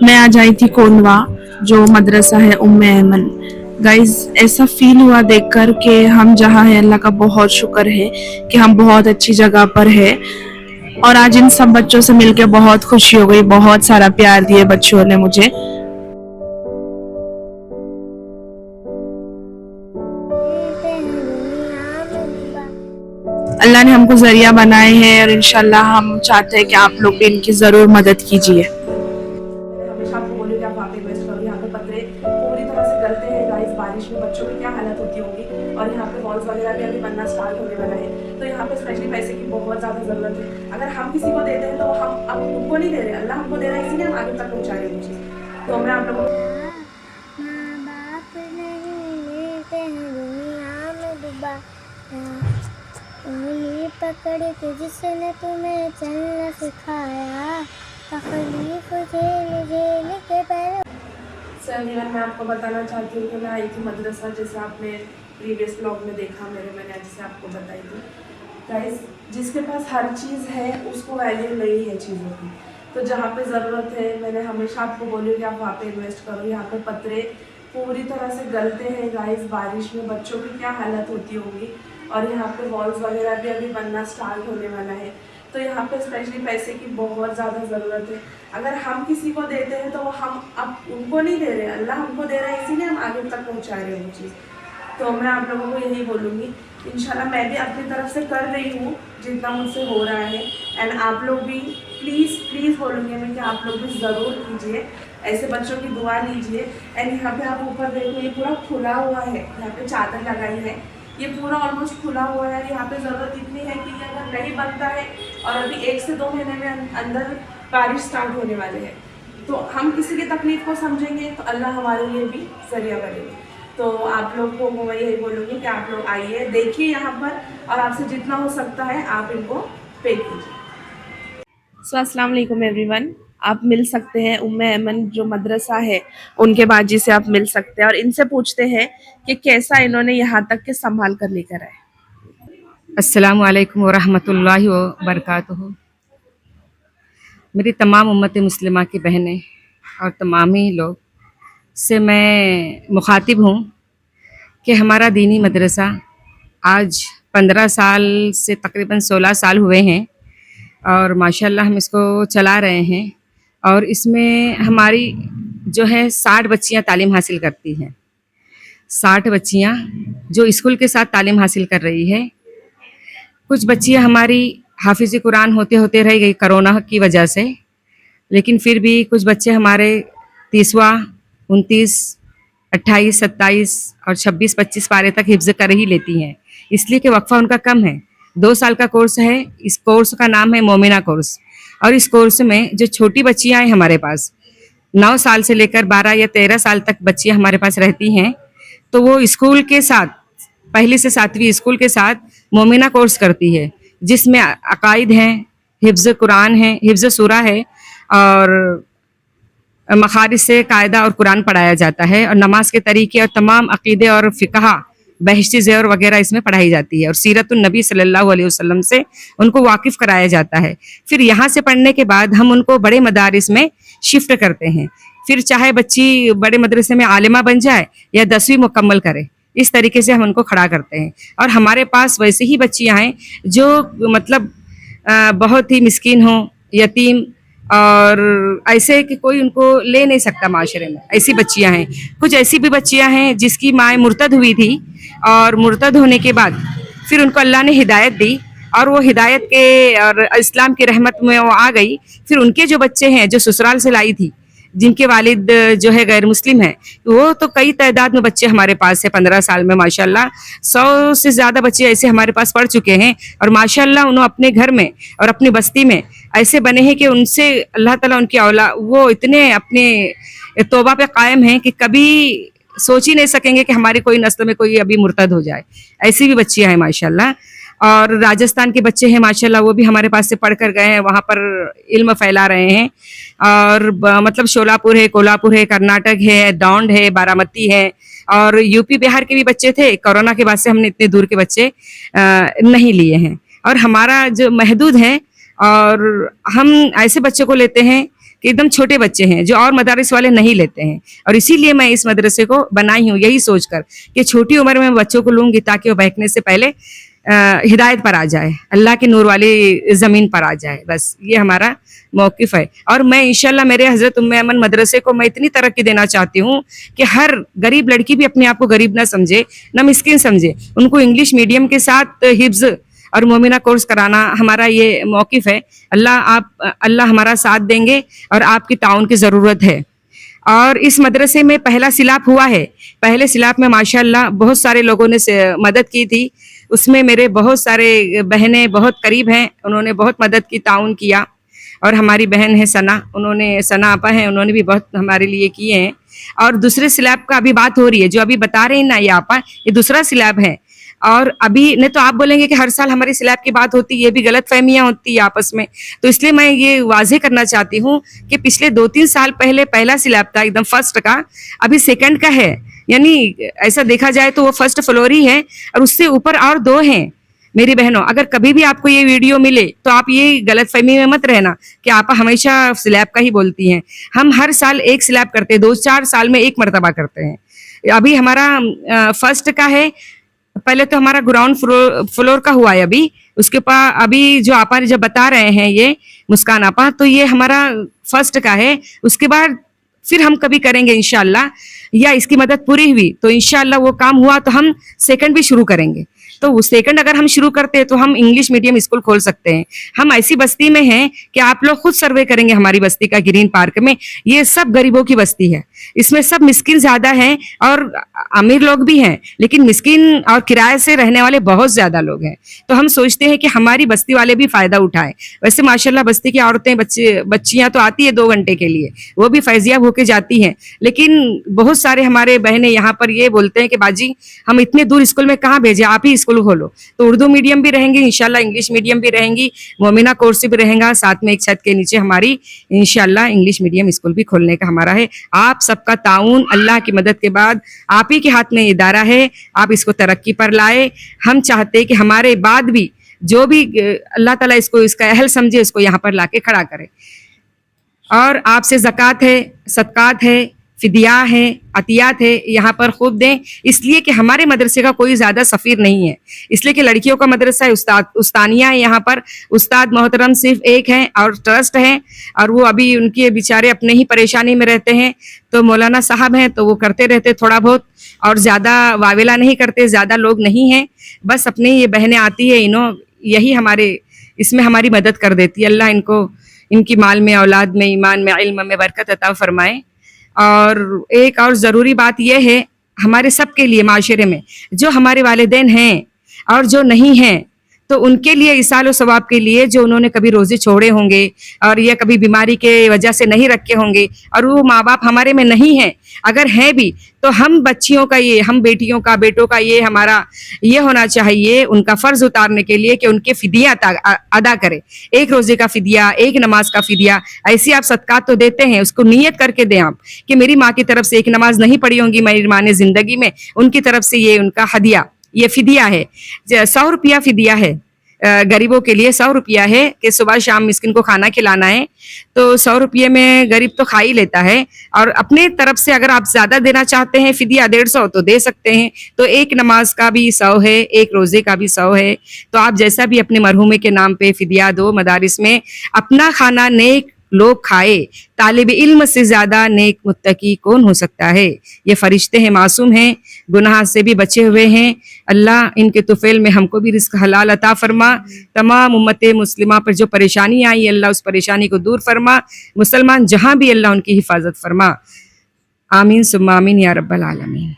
मैं आज आई थी कोंडवा, जो मदरसा है उम्मे ऐमन। गाइज, ऐसा फील हुआ देखकर कि हम जहाँ हैं अल्लाह का बहुत शुक्र है कि हम बहुत अच्छी जगह पर है। और आज इन सब बच्चों से मिलकर बहुत खुशी हो गई, बहुत सारा प्यार दिए बच्चों ने मुझे। अल्लाह ने हमको जरिया बनाए हैं और इंशाल्लाह हम चाहते हैं कि आप लोग भी इनकी जरूर मदद कीजिए। हमेशा आपको बोलूं कि आप वहाँ पे इन्वेस्ट करो। यहाँ पे पत्थरे पूरी तरह से गलते हैं गाइस, बारिश में बच्चों की क्या हालत होती होगी। और यहाँ पे वॉल्स वगैरह भी अभी बनना स्टार्ट होने वाला है, तो यहाँ पे स्पेशली पैसे की बहुत ज़्यादा ज़रूरत है। अगर हम किसी को देते हैं तो हम अब उनको नहीं दे रहे, अल्लाह हमको दे रहा है, इसीलिए हम आगे तक पहुँचा रहे हैं वो चीज़। तो मैं आप लोगों को उंगली पकड़ के जिसने तुम्हें चलना सिखाया, तकलीफ झेल झेल के पैर। सर, मैं आपको बताना चाहती हूँ कि मैं आई थी मदरसा, जैसे आपने प्रीवियस ब्लॉग में देखा मैंने जैसे आपको बताई थी। गाइस, जिसके पास हर चीज़ है उसको वैल्यू नहीं है चीज़ों की। तो जहाँ पे ज़रूरत है, मैंने हमेशा आपको बोली कि आप वहाँ पे इन्वेस्ट करो। यहाँ पे पत्थरे पूरी तरह से गलते हैं गाइस, बारिश में बच्चों की क्या हालत होती होगी। और यहाँ पे वॉल्स वगैरह भी अभी बनना स्टार्ट होने वाला है, तो यहाँ पे स्पेशली पैसे की बहुत ज़्यादा ज़रूरत है। अगर हम किसी को देते हैं तो हम अब उनको नहीं दे रहे, अल्लाह हमको दे रहा है, इसीलिए हम आगे तक पहुँचा रहे हैं वो चीज़। तो मैं आप लोगों को यही बोलूँगी, इंशाल्लाह मैं भी अपनी तरफ से कर रही हूँ जितना मुझसे हो रहा है। एंड आप लोग भी प्लीज़ बोलूँगी मैं कि आप लोग भी ज़रूर कीजिए, ऐसे बच्चों की दुआ लीजिए। एंड यहाँ पे आप ऊपर देखो, ये पूरा खुला हुआ है, यहाँ पे चादर लगाई है, ये पूरा ऑलमोस्ट खुला हुआ है। यहाँ पे ज़रूरत इतनी है कि अगर नहीं बनता है और अभी 1 से 2 महीने में अंदर बारिश स्टार्ट होने वाले हैं, तो हम किसी की तकलीफ़ को समझेंगे तो अल्लाह हमारे लिए भी ज़रिया बनेंगे। तो आप लोग को मैं यही बोलूँगी कि आप लोग आइए, देखिए यहाँ पर, और आपसे जितना हो सकता है आप इनको पे कीजिए। सो अस्सलाम वालेकुम एवरीवन। आप मिल सकते हैं उम्मे ऐमन जो मदरसा है उनके बाजी से आप मिल सकते हैं और इनसे पूछते हैं कि कैसा इन्होंने यहाँ तक के संभाल कर लेकर आए। अस्सलामु अलैकुम वरहमतुल्लाहि वबरकातुहू। मेरी तमाम उम्मत मुस्लिमा की बहनें और तमाम ही लोग से मैं मुखातिब हूँ कि हमारा दीनी मदरसा आज 15 साल से तकरीबन 16 साल हुए हैं और माशाल्लाह हम इसको चला रहे हैं। और इसमें हमारी जो है 60 बच्चियाँ तालीम हासिल करती हैं, 60 बच्चियाँ जो स्कूल के साथ तालीम हासिल कर रही है। कुछ बच्चियाँ हमारी हाफिज़ कुरान होते होते रह गई कोरोना की वजह से, लेकिन फिर भी कुछ बच्चे हमारे 30वां 29 28 27 और 26 25 पारे तक हिफ्ज़ कर ही लेती हैं, इसलिए कि वक्फ़ा उनका कम है। 2 साल का कोर्स है, इस कोर्स का नाम है मोमिना कोर्स। और इस कोर्स में जो छोटी बच्चियाँ हैं हमारे पास 9 साल से लेकर 12 या 13 साल तक बच्चियाँ हमारे पास रहती हैं, तो वो स्कूल के साथ पहली से 7वीं स्कूल के साथ मोमिना कोर्स करती है, जिसमें अकाइद हैं, हिफ्ज़ कुरान है, हिफ्ज़ सूरा है और मखारिज से कायदा और कुरान पढ़ाया जाता है और नमाज के तरीके और तमाम अकीदे और फ़िक़ह बहश्ती ज़ेवर वगैरह इसमें पढ़ाई जाती है और सीरतुन नबी सल्लल्लाहु अलैहि वसल्लम से उनको वाकिफ़ कराया जाता है। फिर यहाँ से पढ़ने के बाद हम उनको बड़े मदारिस में शिफ्ट करते हैं, फिर चाहे बच्ची बड़े मदरसे में आलिमा बन जाए या 10वीं मुकम्मल करे, इस तरीके से हम उनको खड़ा करते हैं। और हमारे पास वैसे ही बच्चियाँ हैं जो मतलब बहुत ही मिस्कीन हों, यतीम और ऐसे कि कोई उनको ले नहीं सकता माशरे में, ऐसी बच्चियां हैं। कुछ ऐसी भी बच्चियां हैं जिसकी माँ मुर्तद हुई थी और मुर्तद होने के बाद फिर उनको अल्लाह ने हिदायत दी और वो हिदायत के और इस्लाम की रहमत में वो आ गई। फिर उनके जो बच्चे हैं जो ससुराल से लाई थी, जिनके वालिद जो है गैर मुस्लिम हैं, वो तो कई तादाद में बच्चे हमारे पास है। 15 साल में माशाल्लाह 100 से ज़्यादा बच्चे ऐसे हमारे पास पढ़ चुके हैं और माशाल्लाह उन्होंने अपने घर में और अपनी बस्ती में ऐसे बने हैं कि उनसे अल्लाह ताला उनकी औलाद वो इतने अपने तौबा पे कायम हैं कि कभी सोच ही नहीं सकेंगे कि हमारी कोई नस्ल में कोई अभी मुर्तद हो जाए। ऐसी भी बच्चियाँ हैं माशाल्लाह। और राजस्थान के बच्चे हैं माशाल्लाह, वो भी हमारे पास से पढ़ कर गए हैं, वहाँ पर इल्म फैला रहे हैं। और मतलब शोलापुर है, कोल्हापुर है, कर्नाटक है, दौंड है, बारामती है और यूपी बिहार के भी बच्चे थे। कोरोना के बाद से हमने इतने दूर के बच्चे नहीं लिए हैं और हमारा जो महदूद है और हम ऐसे बच्चों को लेते हैं کہ ایک دم چھوٹے بچے ہیں جو اور مدارس والے نہیں لیتے ہیں, اور اسی لیے میں اس مدرسے کو بنائی ہوں, یہی سوچ کر کہ چھوٹی عمر میں بچوں کو لوں گی تاکہ وہ بہکنے سے پہلے ہدایت پر آ جائے, اللہ کے نور والی زمین پر آ جائے. بس یہ ہمارا موقف ہے. اور میں انشاءاللہ میرے حضرت ام ایمن مدرسے کو میں اتنی ترقی دینا چاہتی ہوں کہ ہر غریب لڑکی بھی اپنے آپ کو غریب نہ سمجھے, نہ مسکین سمجھے. ان کو انگلش میڈیم کے ساتھ حفظ اور مومنہ کورس کرانا ہمارا یہ موقف ہے. اللہ ہمارا ساتھ دیں گے اور آپ کی تعاون کی ضرورت ہے. اور اس مدرسے میں پہلا سیلاب ہوا ہے. پہلے سیلاب میں ماشاءاللہ بہت سارے لوگوں نے مدد کی تھی. اس میں میرے بہت سارے بہنیں بہت قریب ہیں, انہوں نے بہت مدد کی, تعاون کیا. اور ہماری بہن ہے ثنا, ثنا آپا ہیں, انہوں نے بھی بہت ہمارے لیے کیے ہیں. اور دوسرے سیلاب کا ابھی بات ہو رہی ہے, جو ابھی بتا رہے ہیں نا یہ آپا, یہ دوسرا سیلاب ہے. اور ابھی نہیں تو آپ بولیں گے کہ ہر سال ہماری سیلاب کی بات ہوتی ہے, یہ بھی غلط فہمیاں ہوتی ہے آپس میں. تو اس لیے میں یہ واضح کرنا چاہتی ہوں کہ پچھلے 2-3 سال پہلے پہلا سیلاب تھا ایک دم فرسٹ کا, ابھی سیکنڈ کا ہے. یعنی ایسا دیکھا جائے تو وہ فرسٹ فلور ہی ہے, اور اس سے اوپر اور 2 ہیں. میری بہنوں, اگر کبھی بھی آپ کو یہ ویڈیو ملے تو آپ یہ غلط فہمی میں مت رہنا کہ آپ ہمیشہ سلیب کا ہی بولتی ہیں. ہم ہر سال ایک سلیب کرتے ہیں, 2-4 سال میں ایک مرتبہ کرتے ہیں. ابھی ہمارا فرسٹ کا ہے, پہلے تو ہمارا گراؤنڈ فلور کا ہوا ہے. ابھی اس کے پاس ابھی جو آپا جب بتا رہے ہیں یہ مسکان آپا, تو یہ ہمارا فرسٹ کا ہے. اس کے بعد پھر ہم کبھی کریں گے انشاءاللہ, یا اس کی مدد پوری ہوئی تو انشاءاللہ وہ کام ہوا تو ہم سیکنڈ بھی شروع کریں گے. تو وہ سیکنڈ اگر ہم شروع کرتے ہیں تو ہم انگلش میڈیم اسکول کھول سکتے ہیں. ہم ایسی بستی میں ہیں کہ آپ لوگ خود سروے کریں گے ہماری بستی کا, گرین پارک میں. یہ سب غریبوں کی بستی ہے, اس میں سب مسکین زیادہ ہیں اور امیر لوگ بھی ہیں, لیکن مسکین اور کرائے سے رہنے والے بہت زیادہ لوگ ہیں. تو ہم سوچتے ہیں کہ ہماری بستی والے بھی فائدہ اٹھائیں. ویسے ماشاءاللہ بستی کی عورتیں بچیاں تو آتی ہے 2 گھنٹے کے لیے, وہ بھی فیضیاب ہو کے جاتی ہیں. لیکن بہت سارے ہمارے بہنیں یہاں پر یہ بولتے ہیں کہ باجی ہم اتنے دور اسکول میں کہاں بھیجیں, آپ ہی اسکول کھولو. تو اردو میڈیم بھی رہیں گی انشاءاللہ, انگلش میڈیم بھی رہیں گی, مومنہ کورس بھی رہیں گا, ساتھ میں ایک چھت کے نیچے ہماری انشاءاللہ انگلش میڈیم اسکول بھی کھولنے کا ہمارا ہے. آپ سب کا تعاون اللہ کی مدد کے بعد آپ ہی کے ہاتھ میں ادارہ ہے, آپ اس کو ترقی پر لائے. ہم چاہتے ہیں کہ ہمارے بعد بھی جو بھی اللہ تعالیٰ اس کا اہل سمجھے, اس کو یہاں پر لا کے کھڑا کرے. اور آپ سے زکوٰۃ ہے, صدقات ہے, فدیہ ہے, عطیات ہے, یہاں پر خوب دیں. اس لیے کہ ہمارے مدرسے کا کوئی زیادہ سفیر نہیں ہے, اس لیے کہ لڑکیوں کا مدرسہ ہے, استانیہ ہے. یہاں پر استاد محترم صرف ایک ہیں اور ٹرسٹ ہے, اور وہ ابھی ان کے بیچارے اپنے ہی پریشانی میں رہتے ہیں. تو مولانا صاحب ہیں تو وہ کرتے رہتے تھوڑا بہت, اور زیادہ واویلا نہیں کرتے, زیادہ لوگ نہیں ہیں. بس اپنے یہ بہنیں آتی ہے, یہی ہمارے اس میں ہماری مدد کر دیتی ہے. اللہ ان کو ان کی مال میں, اولاد میں, ایمان میں, علم میں برکت عطا فرمائے. اور ایک اور ضروری بات یہ ہے ہمارے سب کے لیے معاشرے میں, جو ہمارے والدین ہیں اور جو نہیں ہیں, تو ان کے لیے ایصال و ثواب کے لیے جو انہوں نے کبھی روزے چھوڑے ہوں گے اور یہ کبھی بیماری کے وجہ سے نہیں رکھے ہوں گے, اور وہ ماں باپ ہمارے میں نہیں ہیں, اگر ہیں بھی تو ہم بچیوں کا یہ, ہم بیٹیوں کا, بیٹوں کا یہ ہمارا یہ ہونا چاہیے ان کا فرض اتارنے کے لیے کہ ان کے فدیہ ادا کرے. 1 روزے کا فدیہ, 1 نماز کا فدیہ. ایسی آپ صدقات تو دیتے ہیں, اس کو نیت کر کے دیں آپ کہ میری ماں کی طرف سے 1 نماز نہیں پڑھی ہوں گی میری ماں نے زندگی میں, ان کی طرف سے یہ ان کا ہدیہ, یہ فدیہ ہے. 100 روپیہ فدیہ ہے غریبوں کے لیے. 100 روپیہ ہے کہ صبح شام مسکین کو کھانا کھلانا ہے. تو 100 روپیے میں غریب تو کھا ہی لیتا ہے, اور اپنے طرف سے اگر آپ زیادہ دینا چاہتے ہیں فدیہ 150 تو دے سکتے ہیں. تو 1 نماز کا بھی 100 ہے, 1 روزے کا بھی 100 ہے. تو آپ جیسا بھی اپنے مرحومے کے نام پہ فدیہ دو. مدارس میں اپنا کھانا نیک لوگ کھائے, طالب علم سے زیادہ نیک متقی کون ہو سکتا ہے. یہ فرشتے ہیں, معصوم ہیں, گناہ سے بھی بچے ہوئے ہیں. اللہ ان کے طفیل میں ہم کو بھی رزق حلال عطا فرما. تمام امت مسلمہ پر جو پریشانی آئی اللہ اس پریشانی کو دور فرما. مسلمان جہاں بھی اللہ ان کی حفاظت فرما. آمین ثم آمین یا رب العالمین.